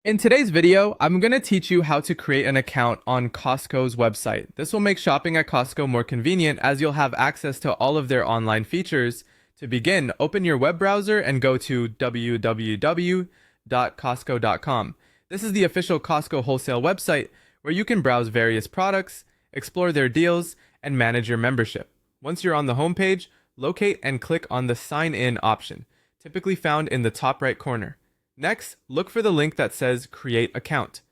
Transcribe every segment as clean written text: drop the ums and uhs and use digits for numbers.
In today's video, I'm going to teach you how to create an account on Costco's website. This will make shopping at Costco more convenient as you'll have access to all of their online features. To begin, open your web browser and go to www.costco.com. This is the official Costco wholesale website where you can browse various products, explore their deals, and manage your membership. Once you're on the homepage, locate and click on the Sign In option, typically found in the top right corner. Next, look for the link that says Create Account.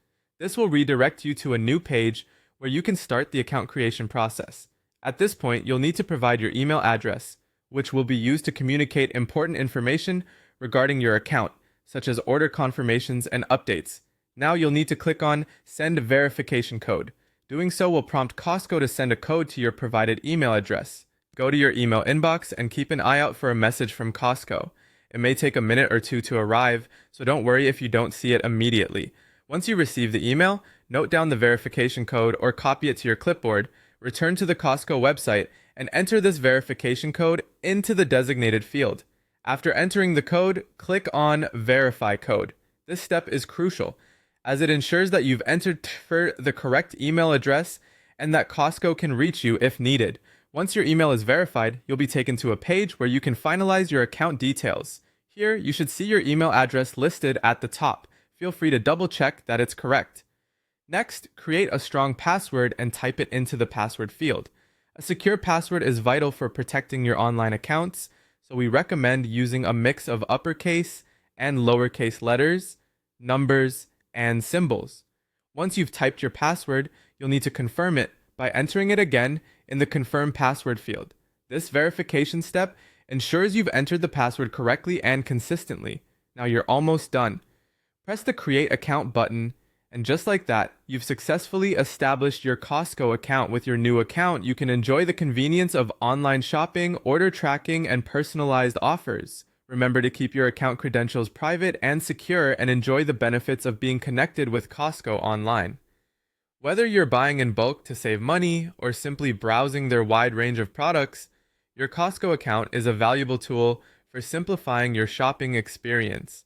This will redirect you to a new page where you can start the account creation process. At this point, you'll need to provide your email address, which will be used to communicate important information regarding your account, such as order confirmations and updates. Now you'll need to click on Send Verification Code. Doing so will prompt Costco to send a code to your provided email address. Go to your email inbox and keep an eye out for a message from Costco. It may take a minute or two to arrive, so don't worry if you don't see it immediately. Once you receive the email, note down the verification code or copy it to your clipboard, return to the Costco website, and enter this verification code into the designated field. After entering the code, click on Verify Code. This step is crucial, as it ensures that you've entered the correct email address and that Costco can reach you if needed. Once your email is verified, you'll be taken to a page where you can finalize your account details. Here, you should see your email address listed at the top. Feel free to double check that it's correct. Next, create a strong password and type it into the password field. A secure password is vital for protecting your online accounts, so we recommend using a mix of uppercase and lowercase letters, numbers, and symbols. Once you've typed your password, you'll need to confirm it by entering it again in the Confirm Password field. This verification step ensures you've entered the password correctly and consistently. Now you're almost done. Press the Create Account button, and just like that, you've successfully established your Costco account. With your new account, you can enjoy the convenience of online shopping, order tracking, and personalized offers. Remember to keep your account credentials private and secure and enjoy the benefits of being connected with Costco online. Whether you're buying in bulk to save money or simply browsing their wide range of products, your Costco account is a valuable tool for simplifying your shopping experience.